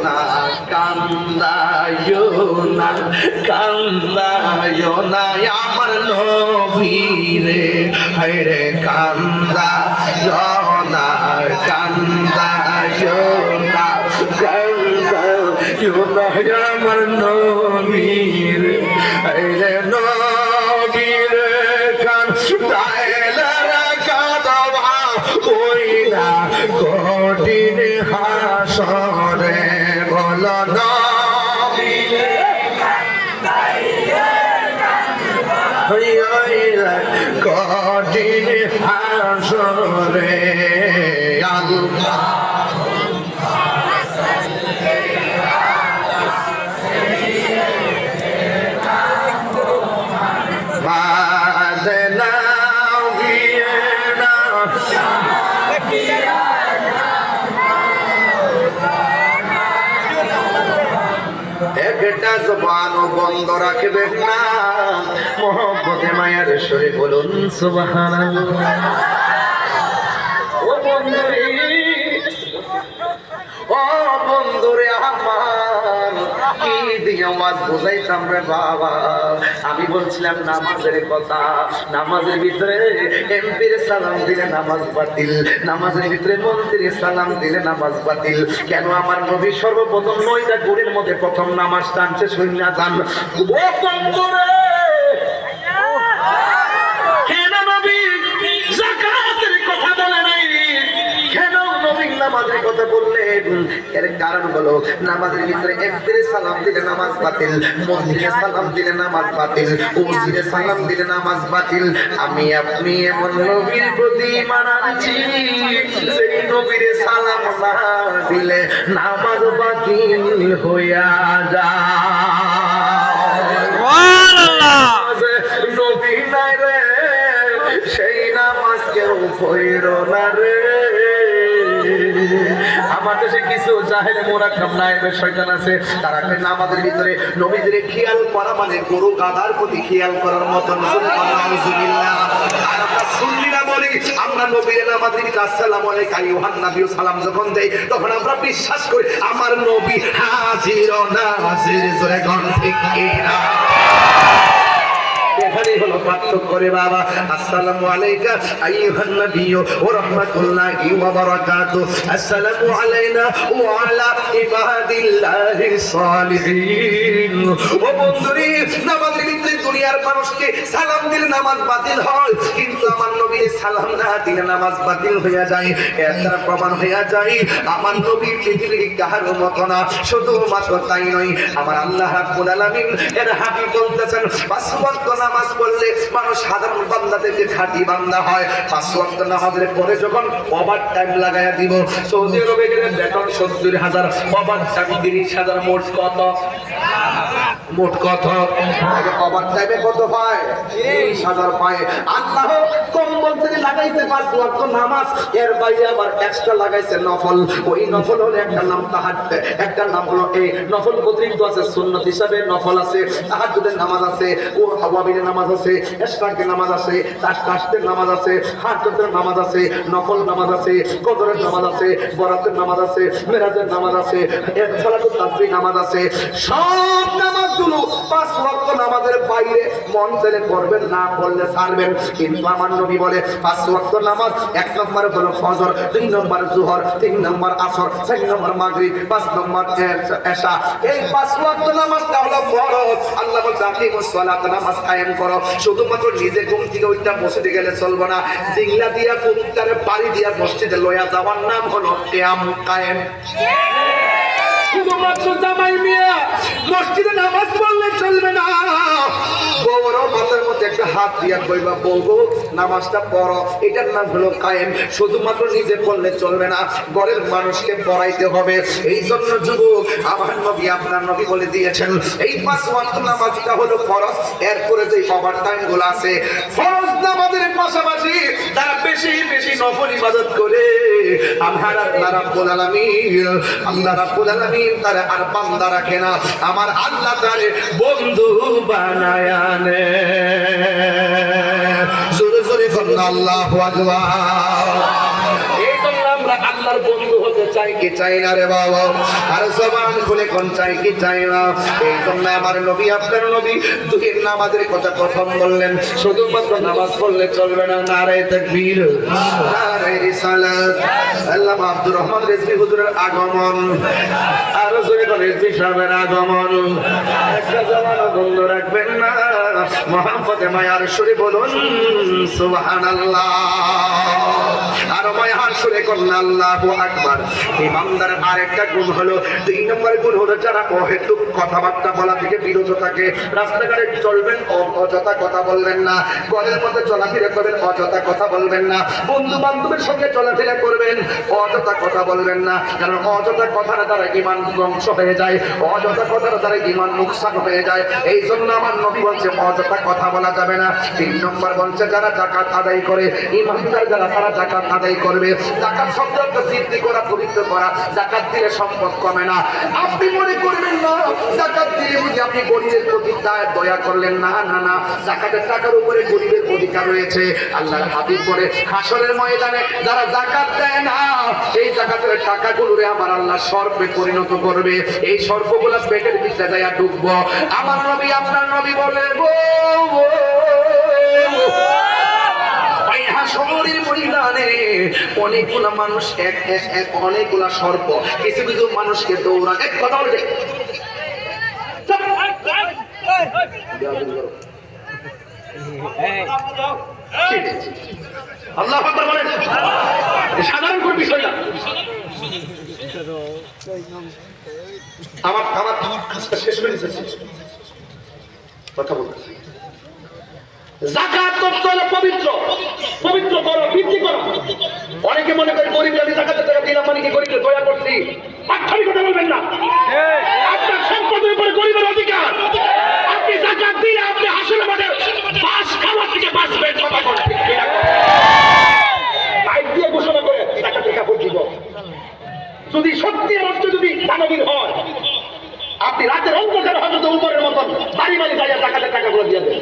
না কান্দায়ো না কান্দায়ো না আমার নবীরে হায়রে কান্দায়ো না কান্দায়ো না কান্দায়ো না আমার নবীরে হায়রে নবীরে কান্দায়লা কাঁদবা ওই না কঠিন হাসরে বলো না কঠিন হাসরে আল্লাহ একটা জবানও বন্ধ রাখবেন না মোহব্বতে মায়ার সুরে বলুন সুবহানাল্লাহ। ও বন্ধুরে ও বন্ধুরে আমার কি দিয়ে আওয়াজ বোঝাইতাম রে বাবা। আমি বলছিলাম নামাজের কথা, নামাজের ভিতরে এমপির সালাম দিলে নামাজ বাতিল, নামাজের ভিতরে মন্ত্রীর সালাম দিলে নামাজ বাতিল। কেন আমার নবী সর্বপ্রথম 9টা গুণের মধ্যে প্রথম নামাজ টানছে শূন্য যান। ও বন্ধুরে কেন নবী যাকাতের কথা বলে নাই, কেন নবী নামাজের কথা বললেন? এর কারণ হলো নামাজের ভিতরে একবারে সালাম দিলে নামাজ বাতিল, মসজিদে সালাম দিলে নামাজ বাতিল, মসজিদে সালাম দিলে নামাজ বাতিল। আমি আপনি এমন নবীর প্রতি ঈমান আনছি সেই নবীর সালাম না দিলে নামাজ বাতিল হইয়া যায়। সুবহানাল্লাহ। নবী নাই রে সেই নামাজ কেউ পড়ো না রে। আমার দেশে কিছু জাহেলে মোরাক্কাব নায়েবে শয়তান আছে, তারা নামাজের ভিতরে নবীদের খেয়াল করা মানে গরু গাধার প্রতি খেয়াল করার মতন। নাউজুবিল্লাহ। আর আমরা সুন্নিরা বলি আমরা নবীর নামাজের ভিতরে আসসালামু আলাইকা আইয়ুহান নবী সালাম যখন দেই তখন আমরা বিশ্বাস করি আমার নবী হাজির ও নাজির। জোরে কোন ঠিক কিনা? এখানেই হলো পার্থক্য রে বাবা। আসসালামু আলাইকা আইয়ুহান নবী ওয়া রাহমাতুল্লাহি ওয়া বারাকাতুহু। আসসালামু আলাইনা ওয়া আলা ইবাদিল্লাহিস সালিহিন। ও বন্ধুরে নামাজের ভিতরে দুনিয়ার মানুষকে সালাম দিলে নামাজ বাতিল হয়, কিন্তু আমার নবীর সালাম না দিলে নামাজ বাতিল হয়ে যায়। এর দ্বারা প্রমাণ হয়ে যায় আমার নবী পৃথিবীর কাহারও মতো না। শুধুমাত্র তাই নয়, আমার আল্লাহ রাব্বুল আলামিন এর হাবিব বলতেছেন 5 ওয়াক্ত নামাজ পড়লে মানুষ সাধারণ বান্দা থেকে খাঁটি বান্দা হয়। 5 ওয়াক্ত নামাজের পরে যখন ওভার টাইম লাগায়া দিব, সৌদি আরবে গেলে বেতন 70,000, ওভার টাইম 30,000, মোট কত? মোট কত? ওভার টাইমে কত পায়? 30,000 পায়। আল্লাহ কম্বল থেকে লাগাইছে 5 ওয়াক্ত নামাজ, এর বাইরে আবার এক্সট্রা লাগাইছে নফল। ওই নফল হলো একটা নাম তাহাজ্জুদ, একটা নাম হলো এই নফল অতিরিক্ত আছে, সুন্নাত হিসাবে নফল আছে, তাহাজ্জুদের নামাজ আছে, ও আওয়াবিনের নামাজ আছে, ইশরাকের নামাজ আছে, তাশতাশের নামাজ আছে, হাজ্জতের নামাজ আছে, নফল নামাজ আছে, কদরের নামাজ আছে, বরাতের নামাজ আছে, মেরাজের নামাজ আছে, সালাতুত তাসবিহ নামাজ আছে। সব নামাজগুলো 5 ওয়াক্ত নামাজের বাইরে মন চাইলে পড়বেন, না পড়লে ছাড়বেন। কিন্তু আমার নবী বলে 5 ওয়াক্ত নামাজ 1 নম্বরে হলো ফজর, 2 নম্বর যোহর, 3 নম্বর আসর, 4 নম্বর মাগরিব, 5 নম্বর এশা। এই 5 ওয়াক্ত নামাজটা হলো ফরজ। আল্লাহ বলছে আকিমুস সালাত, নামাজ কায়েম করো। শুধুমাত্র নিজে ঘুম থেকে ওইটা মসজিদে গেলে চলবে না, জিংলা দিয়া কুত্তারে বাড়ি দিয়া মসজিদে লইয়া যাওয়ার নাম হলো কিয়াম কায়েম। শুধুমাত্র জামাই মিয়া মসজিদে নামাজ পড়লে চলবে না, বড় মাথার মধ্যে একটা হাত দিয়া কইবা বলবো নামাজটা পড়ো, এটার নাম হলো কায়েম। শুধুমাত্র নিজে পড়লে চলবে না, ঘরের মানুষকে পড়াইতে হবে। এই জন্য যুবক আমার নবী আপনার নবী বলে দিয়েছেন এই 5 ওয়াক্ত নামাজটা হলো ফরজ। এরপরে যে ওভার টাইম গুলো আছে ফরজ নামাজের পাশাপাশি তারা বেশি বেশি নফল ইবাদত করে আমার আল্লাহ রাব্বুল আলামিন তারা আর বান্দা রাখে না, আমার আল্লাহ তারে বন্ধু বানায় আনে। জোরে জোরে বলুন আল্লাহু আকবার। এই জন্য আমরা আল্লাহ আল্লাহর বন্ধু হতে চাই কি চাই না রে বাবা? আর জবান খুলে কোন চাই কি চাই না? এই জন্য আমার নবী আপনার নবী দুই নামাজের কথা প্রথম বললেন, শুধুমাত্র নামাজ পড়লে চলবে না, নারে তাকবীর, নারে রিসালাত। আল্লামা আব্দুর রহমান রিজভী হুজুরের আগমন, আর জোরে বলে রিজভী সাহেবের আগমন। একটা জবানও বন্ধ রাখবেন না, মুহাম্মদে মায়ার সুরে বলুন সুবহানাল্লাহ। আর মায়ার সুরে করুন আল্লাহু আকবার। ইমানদারের আরেকটা গুণ হলো, 2 নম্বর গুণ হলো যারা অহেতুক কথাবার্তা বলা থেকে বিরত থাকে। রাস্তাঘাটে চলবেন, অযথা কথা বলবেন না। ঘরের মধ্যে চলাফেরা করবেন, অযথা কথা বলবেন না। বন্ধু বান্ধবের সঙ্গে চলাফেরা করবেন, অযথা কথা বলবেন না। কারণ অযথা কথার দ্বারা ঈমান ধ্বংস হয়ে যায়, অযথা কথার দ্বারা ঈমান নুকসান হয়ে যায়। এই জন্য আমার নবী বলছে অযথা কথা বলা যাবে না। 3 নম্বর বলছে যারা যাকাত আদায় করে, ঈমানদার যারা তারা যাকাত আদায় করবে। যাকাত শব্দ অর্থ বৃদ্ধি করা, পবিত্র করা। যাকাত দিলে সম্পদ কমে না। আপনি মনে করবেন না যাকাত দিলে বুঝি আপনি গরিবের প্রতি দয়া করলেন, না না না। যাকাতের টাকার উপরে গরিবের অধিকার রয়েছে। আল্লাহর হাবিব বলে হাসরের ময়দানে যারা যাকাত দেয় না, এই যাকাতের টাকাগুলোরে আমার আল্লাহ সর্পে পরিণত করবে। এই সর্পগুলো পেটের ভিতরে যায় ডুববো। আমার নবী আপনার নবী বলে হাসরের ময়দানে অনেকগুলা মানুষ, অনেকগুলা সর্প কিছু কিছু মানুষকে দৌড়ান। এক কথা বলে আল্লাহু আকবার বলেন। সাধারণ কোন বিষয় না। আমার কাজটা শেষ হয়ে গেছে, কথা বলতেছি। যাকাত করতে হলে পবিত্র, পবিত্র করো, বৃদ্ধি করো। অনেকে মনে করে গরিব আমি যাকাতের টাকা দিলাম মানে কি গরিবকে দয়া করছি। পাঠারি কথা বলবেন না। আপনার সম্পদের উপরে গরিবের অধিকার। আপনি যাকাত দিলে আপনি হাসিল মানে বাস খাওয়া থেকে বাঁচবেন। কথা বলেন বাইক দিয়ে ঘোষণা করে যাকাতের কাপড় দিব। যদি সত্যি অর্থ যদি দানবীর হয়, আপনি রাতের অন্ধকার হয়তো উপরের মতন বাড়ি বাড়ি যাইয়া যাকাতের টাকাগুলো দিয়ে দেন।